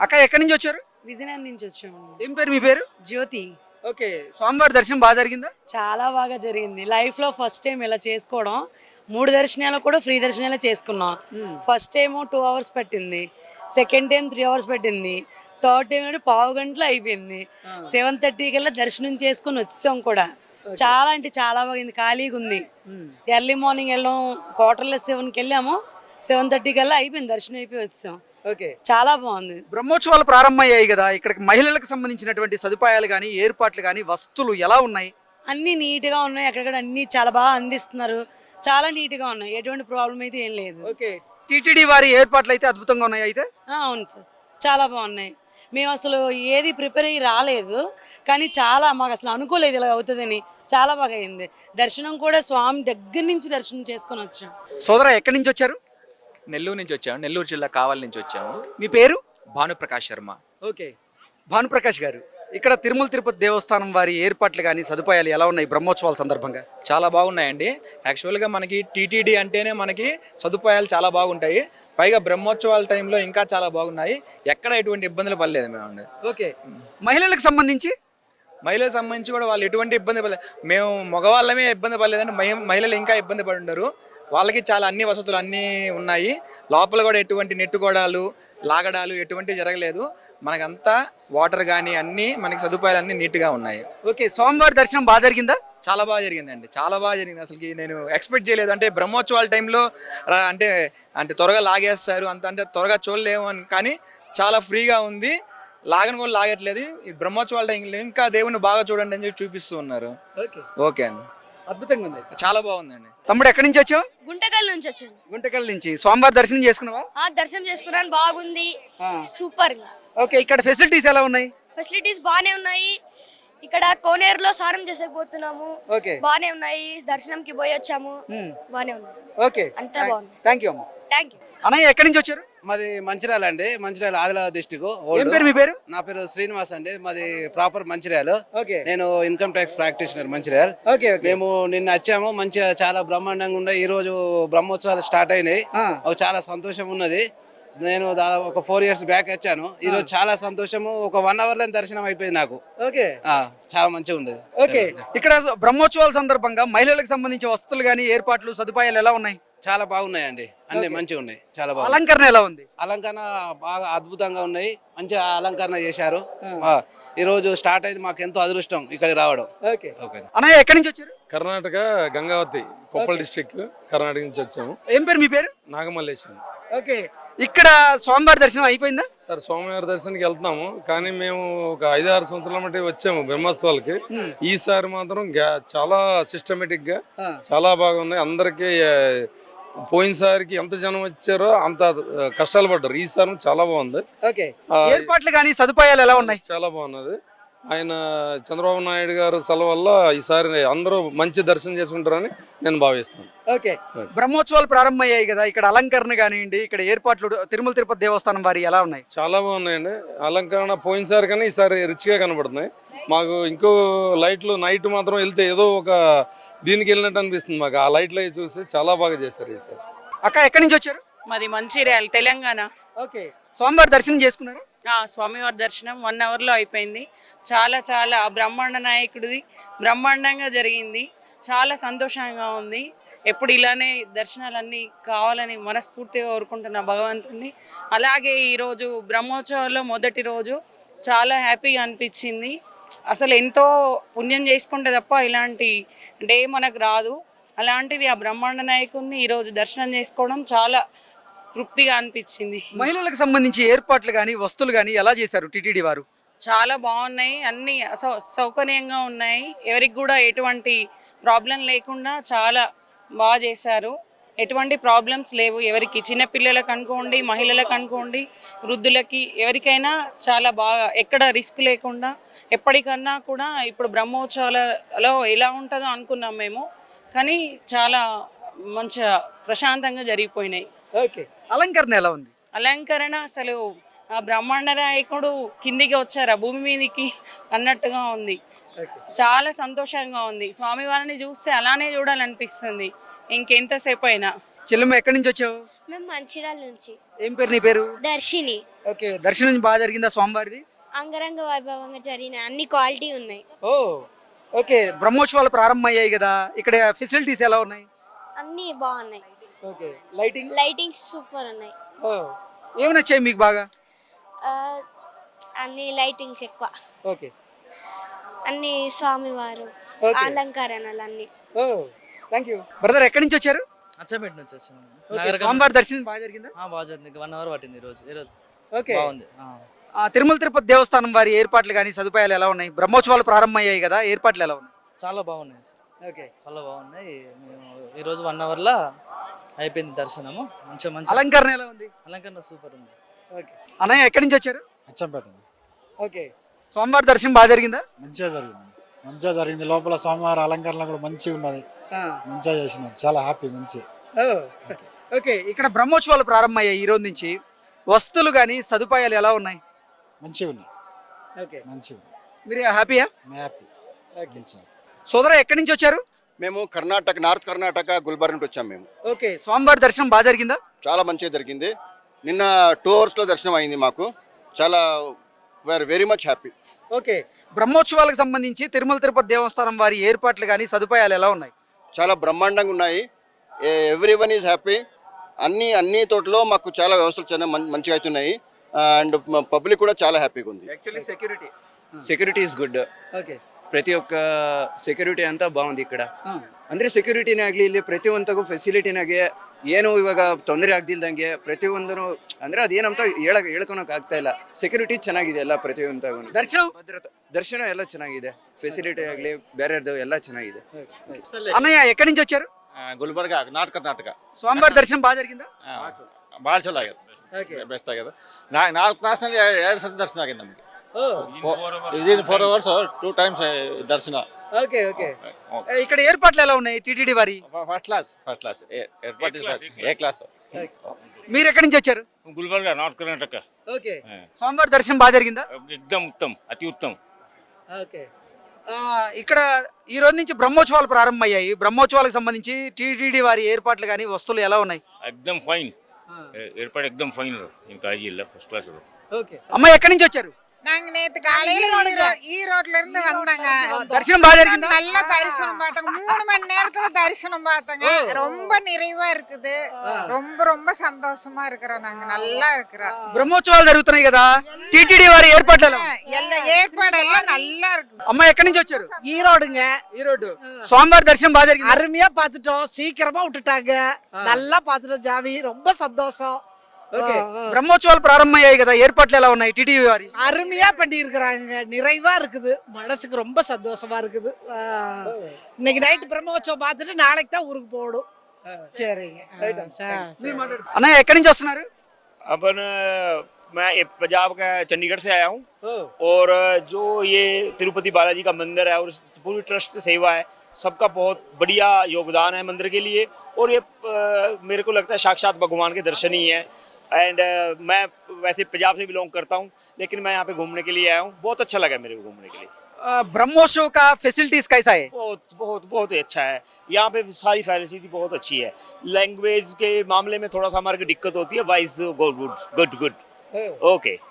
అక్క ఎక్కడి నుంచి వచ్చారు? విజయనగరం నుంచి వచ్చాము. ఏం పేరు మీ పేరు? జ్యోతి. ఓకే, స్వామివారి దర్శనం బాగా జరిగిందా? చాలా బాగా జరిగింది. లైఫ్లో ఫస్ట్ టైం ఇలా చేసుకోవడం. 3 దర్శనాలు కూడా ఫ్రీ దర్శనాలే చేసుకున్నాం. ఫస్ట్ టైము 2 అవర్స్ పట్టింది, సెకండ్ టైం 3 అవర్స్ పట్టింది, థర్డ్ టైం అంటే పావు గంటలో అయిపోయింది. 7:30 కల్లా దర్శనం చేసుకుని వచ్చాం కూడా. చాలా అంటే చాలా బాగుంది, ఖాళీగా ఉంది. ఎర్లీ మార్నింగ్ వెళ్ళాం, 7:45కి వెళ్ళాము, 7:30 కల్లా అయిపోయింది, దర్శనం అయిపోయి వచ్చాం. ఓకే, చాలా బాగుంది. బ్రహ్మోత్సవాలు ప్రారంభమయ్యాయి కదా, ఇక్కడికి మహిళలకు సంబంధించినటువంటి సదుపాయాలు కానీ ఏర్పాట్లు కానీ వస్తువులు ఎలా ఉన్నాయి? అన్నీ నీట్గా ఉన్నాయి, అక్కడక్కడ అన్నీ చాలా బాగా అందిస్తున్నారు, చాలా నీట్గా ఉన్నాయి, ఎటువంటి ప్రాబ్లం అయితే ఏం లేదు. ఓకే, టీటీడీ వారి ఏర్పాట్లు అయితే అద్భుతంగా ఉన్నాయి అయితే. అవును సార్, చాలా బాగున్నాయి. మేము అసలు ఏది ప్రిపేర్ అయ్యి రాలేదు, కానీ చాలా మాకు అసలు అనుకోలేదు ఇలా అవుతుందని. చాలా బాగా అయింది. దర్శనం కూడా స్వామి దగ్గర నుంచి దర్శనం చేసుకొని వచ్చాం. సోదరా ఎక్కడి నుంచి వచ్చారు? నెల్లూరు నుంచి వచ్చాము, నెల్లూరు జిల్లా కావలి నుంచి వచ్చాము. మీ పేరు? భానుప్రకాష్ శర్మ. ఓకే, భానుప్రకాష్ గారు, ఇక్కడ తిరుమల తిరుపతి దేవస్థానం వారి ఏర్పాట్లు కానీ సదుపాయాలు ఎలా ఉన్నాయి బ్రహ్మోత్సవాల సందర్భంగా? చాలా బాగున్నాయండి. యాక్చువల్గా మనకి టీటీడీ అంటేనే మనకి సదుపాయాలు చాలా బాగుంటాయి, పైగా బ్రహ్మోత్సవాల టైంలో ఇంకా చాలా బాగున్నాయి. ఎక్కడ ఎటువంటి ఇబ్బందులు పడలేదు మేము. ఓకే, మహిళలకు సంబంధించి? మహిళలకు సంబంధించి కూడా వాళ్ళు ఎటువంటి ఇబ్బంది పడలేదు. మేము మగవాళ్ళమే ఇబ్బంది పడలేదంటే మహిళలు ఇంకా ఇబ్బంది పడి ఉండరు. వాళ్ళకి చాలా అన్ని వసతులు అన్నీ ఉన్నాయి. లోపల కూడా ఎటువంటి నెట్టుకోవడాలు లాగడాలు ఎటువంటి జరగలేదు. మనకంతా వాటర్ కానీ అన్నీ మనకి సదుపాయాలు అన్నీ నీట్గా ఉన్నాయి. ఓకే, స్వామివారి దర్శనం బాగా జరిగిందా? చాలా బాగా జరిగిందండి, చాలా బాగా జరిగింది. అసలుకి నేను ఎక్స్పెక్ట్ చేయలేదు. అంటే బ్రహ్మోత్సవాల టైంలో అంటే అంటే త్వరగా లాగేస్తారు అంటే త్వరగా చూడలేము అని, కానీ చాలా ఫ్రీగా ఉంది. లాగని కూడా లాగట్లేదు. ఈ బ్రహ్మోత్సవాల టైంలో ఇంకా దేవుని బాగా చూడండి అని చెప్పి చూపిస్తూ ఉన్నారు. ఓకే అండి, అద్భుతంగా ఉంది, చాలా బాగుందండి. తమ్ముడు ఎక్కడి నుంచి వచ్చావు? గుంటకల్ నుంచి వచ్చాను. గుంటకల్ నుంచి. స్వామివారి దర్శనం చేసుకున్నావా? దర్శనం చేసుకున్నాను, బాగుంది, సూపర్. ఓకే, ఇక్కడ ఫెసిలిటీస్ ఎలా ఉన్నాయి? ఫెసిలిటీస్ బాగానే ఉన్నాయి. ఇక్కడ కోనేరులో స్నానం చేసేకపోతున్నాము, బాగానే ఉన్నాయి. దర్శనంకి పోయి వచ్చాము, బాగానే ఉన్నాయి. ఓకే, అంతా బాగుంది. థ్యాంక్ యూ అమ్మ. Thank you. అన్నయ్య ఎక్కడి నుంచి వచ్చారు? మాది మంచిర్యాల అండి, మంచిర్యాల ఆదిలాబాద్ డిస్టిక్. ఏం పేరు మీ పేరు? నా పేరు శ్రీనివాస్ అండి, మాది ప్రాపర్ మంచిర్యాల. ఓకే, నేను income tax practitioner Mancherial. Okay, మేము నిన్న వచ్చాము, మంచిగా చాలా బ్రహ్మాండంగా ఉన్నాయి. ఈ రోజు బ్రహ్మోత్సవాలు స్టార్ట్ అయినాయి, చాలా సంతోషం ఉన్నది. నేను దాదాపు ఒక 4 years బ్యాక్ వచ్చాను. ఈ రోజు చాలా సంతోషము. ఒక 1 hour లో దర్శనం అయిపోయింది నాకు. ఓకే, చాలా మంచిగా ఉంది. ఓకే, ఇక్కడ బ్రహ్మోత్సవాల సందర్భంగా మహిళలకు సంబంధించిన వస్తువులు కానీ ఏర్పాట్లు సదుపాయాలు ఎలా ఉన్నాయి? చాలా బాగున్నాయండి, అన్ని మంచిగా ఉన్నాయి, చాలా బాగుంది. అలంకరణ ఎలా ఉంది? అలంకరణ బాగా అద్భుతంగా ఉన్నాయి, మంచిగా అలంకరణ చేశారు. ఈ రోజు స్టార్ట్ అయింది, మాకు ఎంతో అదృష్టం ఇక్కడికి రావడం. ఓకే, అన్నయ్య ఎక్కడి నుంచి వచ్చారు? కర్ణాటక గంగావతి, కొప్పల్ డిస్ట్రిక్ట్, కర్ణాటక నుంచి వచ్చాము. ఏం పేరు మీ పేరు? నాగమల్లేశన్. ఓకే, ఇక్కడ స్వామివారి దర్శనం అయిపోయిందా? సార్ స్వామివారి దర్శనానికి వెళ్తున్నాము, కానీ మేము ఒక 5-6 సంవత్సరాల మట్టి వచ్చాము బ్రహ్మోత్సవాలకి. ఈసారి మాత్రం చాలా సిస్టమేటిక్ గా చాలా బాగున్నాయి. అందరికి పోయినసారికి ఎంత జనం వచ్చారో అంత కష్టాలు పడ్డారు, ఈసారి చాలా బాగుంది. ఓకే, ఏర్పాట్లు కానీ సదుపాయాలు ఎలా ఉన్నాయి? చాలా బాగున్నది. ఆయన చంద్రబాబు నాయుడు గారు సెలవు వల్ల ఈసారి అందరూ మంచి దర్శనం చేసుకుంటారని నేను భావిస్తున్నాను. ఓకే, బ్రహ్మోత్సవాలు ప్రారంభమయ్యాయి కదా, ఇక్కడ అలంకరణ కానివ్వండి, ఇక్కడ ఏర్పాట్లు తిరుమల తిరుపతి దేవస్థానం వారి ఎలా ఉన్నాయి? చాలా బాగున్నాయండి. అలంకరణ పోయినసారి కానీ ఈసారి రిచ్గా కనబడుతున్నాయి మాకు. ఇంకో లైట్లు నైట్ మాత్రం వెళ్తే ఏదో ఒక దీనికి వెళ్ళినట్టు అనిపిస్తుంది మాకు. ఆ లైట్లు అవి చూసి చాలా బాగా చేశారు ఈసారి. అక్క ఎక్కడి నుంచి వచ్చారు? మాది మంచిర్యాల, తెలంగాణ. ఓకే, స్వామివారి దర్శనం చేసుకున్నారు? స్వామివారి దర్శనం 1 hourలో అయిపోయింది. చాలా చాలా బ్రహ్మాండ నాయకుడిది బ్రహ్మాండంగా జరిగింది, చాలా సంతోషంగా ఉంది. ఎప్పుడు ఇలానే దర్శనాలన్నీ కావాలని మనస్ఫూర్తిగా కోరుకుంటున్న భగవంతుని. అలాగే ఈరోజు బ్రహ్మోత్సవాల్లో మొదటి రోజు చాలా హ్యాపీగా అనిపించింది. అసలు ఎంతో పుణ్యం చేసుకుంటే తప్ప ఇలాంటి డే మనకు రాదు. అలాంటిది ఆ బ్రహ్మాండ నాయకుడిని ఈరోజు దర్శనం చేసుకోవడం చాలా తృప్తిగా అనిపించింది. మహిళలకు సంబంధించి ఏర్పాట్లు కానీ వస్తువులు కానీ ఎలా చేశారు టీటీడీ వారు? చాలా బాగున్నాయి, అన్ని సౌకర్యంగా ఉన్నాయి. ఎవరికి కూడా ఎటువంటి ప్రాబ్లం లేకుండా చాలా బాగా చేశారు. ఎటువంటి ప్రాబ్లమ్స్ లేవు ఎవరికి, చిన్నపిల్లలకు అనుకోండి, మహిళలకు అనుకోండి, వృద్ధులకి, ఎవరికైనా చాలా బాగా, ఎక్కడ రిస్క్ లేకుండా. ఎప్పటికన్నా కూడా ఇప్పుడు బ్రహ్మోత్సవాలలో ఎలా ఉంటుందో అనుకున్నాం మేము, కానీ చాలా మంచిగా ప్రశాంతంగా జరిగిపోయినాయి. ఓకే, అలంకరణ ఎలా ఉంది? అలంకరణ అసలు ఆ బ్రహ్మాండ నాయకుడు కిందికి వచ్చారా భూమి మీదకి అన్నట్టుగా ఉంది. చాలా సంతోషంగా ఉంది. స్వామివారిని చూస్తే అలానే చూడాలనిపిస్తుంది ఇంకెంతసేపు అయినా. చెల్లెమ్మ ఎక్కడి నుంచి వచ్చావు? మేము మంచిర్యాల నుంచి ఏం పేరు నీ పేరు? దర్శిని. ఓకే, దర్శనం బాగా జరిగిందా స్వామివారిది? అంగరంగ వైభవంగా జరిగిన అన్ని క్వాలిటీ ఉన్నాయి. ఓ ఓకే, బ్రహ్మోత్సవాలు ప్రారంభమయ్యాయి కదా, ఇక్కడ ఫెసిలిటీస్ ఎలా ఉన్నాయి? అన్ని బాగున్నాయి. ఓకే, లైటింగ్ లైటింగ్స్ సూపర్ ఉన్నాయి. ఓ ఏమి నచ్చాయి మీకు బాగా? ఆ, అన్ని లైటింగ్స్ ఎక్కువ, ఓకే అన్ని స్వామివారు ఓకే. అలంకరణలు అన్ని. ఓ థ్యాంక్ యూ. బ్రదర్ ఎక్కడి నుంచి వచ్చారు? అచ్చంపేట నుంచి వచ్చాను. ఓకే, స్వామివారి దర్శనం బాగా జరిగిందా? బాగా జరిగింది. 1 అవర్ పట్టింది ఈరోజు. ఓకే, బాగుంది. తిరుమల తిరుపతి దేవస్థానం వారి ఏర్పాట్లు కానీ సదుపాయాలు ఎలా ఉన్నాయి? బ్రహ్మోత్సవాలు ప్రారంభమయ్యాయి కదా, ఏర్పాట్లు ఎలా ఉన్నాయి? చాలా బాగున్నాయి సార్. ఓకే, చాలా బాగున్నాయి. మేము ఈరోజు 1 అవర్లో అయిపోయింది దర్శనము. మంచి అలంకరణ ఎలా ఉంది? అలంకరణ సూపర్ ఉంది. ఓకే, అన్నయ్య ఎక్కడి నుంచి వచ్చారు? అచ్చంపేట ఓకే, స్వామివారి దర్శనం బాగా జరిగిందా? మంచిగా జరిగింది. లోపల స్వామివారి అలంకరణ కూడా మంచిగా ఉన్నది. మంచిగా చేసినారు. చాలా హ్యాపీ. మంచి. ఓకే, ఇక్కడ బ్రహ్మోత్సవాలు ప్రారంభమయ్యాయి ఈ రోజు నుంచి. వస్తువులు కానీ సదుపాయాలు ఎలా ఉన్నాయి? మంచిగా ఉన్నాయి. ఓకే, మంచిగా మీరు హ్యాపీయా? హ్యాపీ. సోదరా ఎక్కడి నుంచి వచ్చారు? మేము కర్ణాటక, నార్త్ కర్ణాటక, గుల్బర్గ్ నుండి వచ్చాము మేము. ఓకే, స్వామివారి దర్శనం బాగా జరిగిందా? చాలా మంచిగా జరిగింది. నిన్న 2 అవర్స్లో దర్శనం అయింది మాకు. చాలా వెరీ మచ్ హ్యాపీ. ఓకే, బ్రహ్మోత్సవాలకు సంబంధించి తిరుమల తిరుపతి దేవస్థానం వారి ఏర్పాట్లు కానీ సదుపాయాలు ఎలా ఉన్నాయి? చాలా బ్రహ్మాండంగా ఉన్నాయి. Every one is happy. అన్ని తోటలో మాకు చాలా వ్యవస్థలు చాలా మంచిగా అవుతున్నాయి. అండ్ పబ్లిక్ కూడా చాలా హ్యాపీగా ఉంది. Actually security is good. Okay, ಪ್ರತಿ ಒಕ್ಕ ಸೆಕ್ಯೂರಿಟಿ ಅಂತ ಬಾగుంది ఇక్కడ. ಅಂದರೆ ಸೆಕ್ಯೂರಿಟಿನೇ ಆಗಲಿ, ಇಲ್ಲಿ ಪ್ರತಿಯೊಂದಕ್ಕೂ ಫೆಸಿಲಿಟಿನಾಗೆ ಏನು ಇವಾಗ ತೊಂದರೆ ಆಗ್ದಿಲ್ದಂಗೆ ಪ್ರತಿಯೊಂದೂ ಅಂದರೆ ಅದೇನಂತ ಹೇಳ್ಕೊಳಕ್ ಆಗ್ತಾ ಇಲ್ಲ. ಸೆಕ್ಯೂರಿಟಿ ಚೆನ್ನಾಗಿದೆ ಎಲ್ಲ ಪ್ರತಿಯೊಂದಗೂ. ದರ್ಶನ ಎಲ್ಲ ಚೆನ್ನಾಗಿದೆ. ಫೆಸಿಲಿಟಿ ಆಗಲಿ ಬೇರೆದು ಎಲ್ಲ ಚೆನ್ನಾಗಿದೆ. అన్నయ్య ఎక్కడి నుంచి వచ్చారు? ಗುಲ್ಬರ್ಗ, ನಾರ್ತ್ ಕರ್ನಾಟಕ. స్వామివారి దర్శనం బాగా జరిగిందా? ಭಾಳ ಚಲೋ ಆಗ್ಯದ. ಬೆಸ್ಟ್ ಆಗ್ಯದ. 4 ತಾಸಿನಲ್ಲಿ 2 ಸತಿ ದರ್ಶನ ಆಗಿದೆ ನಮಗೆ. ವಿದಿನ್ 4 hours 2 times ದರ್ಶನ. ఓకే ఓకే, ఇక్కడ ఏర్పాట్లు ఎలా ఉన్నాయి టీటీడీ వారి? ಫಸ್ಟ್ ಕ್ಲಾಸ್ ಏರ್ಪಾಟ್ ఏ క్లాస్. మీరు ఎక్కడి నుంచి వచ్చారు? ಗುಲ್ಬರ್ಗ, ನಾರ್ತ್ ಕರ್ನಾಟಕ. ఓకే, స్వామివారి దర్శనం బాగా జరిగిందా? ఎక్దమ్ ఉత్తమ్, అతి ఉత్తమ్. ఓకే, ఇక్కడ ఈ రోజు నుంచి బ్రహ్మోత్సవాలు ప్రారంభమయ్యాయి. బ్రహ్మోత్సవాలకు సంబంధించి టీటీడీ వారి ఏర్పాట్లు కానీ వస్తువులు ఎలా ఉన్నాయి? ఎక్దమ్ ఫైన్. ఏర్పాటు ఎక్దమ్ ఫైన్. ఏం కాజీ ಇಲ್ಲ, ఫస్ట్ క్లాస్. ఓకే, అమ్మ ఎక్కడి నుంచి వచ్చారు? நாங்க நேத்து காலையில ஈரோட்ல இருந்து வந்தாங்க. దర్శనం బాగా జరిగిందా? நல்ல தரிசனம் பார்த்தாங்க. 3 மணி நேரத்துல தரிசனம் பார்த்தாங்க. ரொம்ப நிறைவா இருக்குது. ரொம்ப சந்தோஷமா இருக்கிறோம். நாங்க நல்லா இருக்கிறோம். బ్రహ్మోత్సవాలు జరుగుతున్నాయి కదా, టీటీడీ వారి ఏర్పాట్లు ఎలా ఉన్నాయి? எல்லா ஏற்பாடெல்லாம் நல்லா இருக்கு. అమ్మ ఎక్కడి నుంచి వచ్చారు? ஈரோடுங்க. ఈరోజు స్వామివారి దర్శనం బాగా జరిగింది. அருமையா பார்த்துட்டோம். சீக்கிரமா விட்டுட்டாங்க. நல்லா பார்த்துட்டோம் ஜாவி. ரொம்ப சந்தோஷம். ఓకే, బ్రహ్మోత్సవాలు ప్రారంభమయ్యాయి కదా, ఏర్పాట్లు ఎలా ఉన్నాయి టీటీడీ వారి? அருமையா பண்ணி இருக்கிறாங்க. நிறைவா இருக்குது. மனசுக்கு ரொம்ப சந்தோஷமா இருக்குது. இன்னைக்கு நைட் பிரம்மோற்சவம் பார்த்துட்டு நாளைக்கு தான் ஊருக்கு போகணும். சரிங்க. అన్నయ్య ఎక్కడి నుంచి వస్తున్నారు? अपन मैं पंजाब का चंडीगढ़ से आया हूँ. और जो ये तिरुपति बालाजी का मंदिर है और पूरी ट्रस्ट सेवा है, सबका बहुत बढ़िया योगदान है मंदिर के लिए. और ये मेरे को लगता है साक्षात भगवान के दर्शन ही है. एंड मैं वैसे पंजाब से बिलोंग करता हूँ, लेकिन मैं यहाँ पे घूमने के लिए आया हूँ. बहुत अच्छा लगा मेरे को घूमने के लिए. ब्रह्मोत्सव का फैसिलिटीज कैसा है? बहुत ही अच्छा है. यहाँ पे सारी फैसिलिटी बहुत अच्छी है. लैंग्वेज के मामले में थोड़ा सा हमारे को दिक्कत होती है. Wise good. ओके.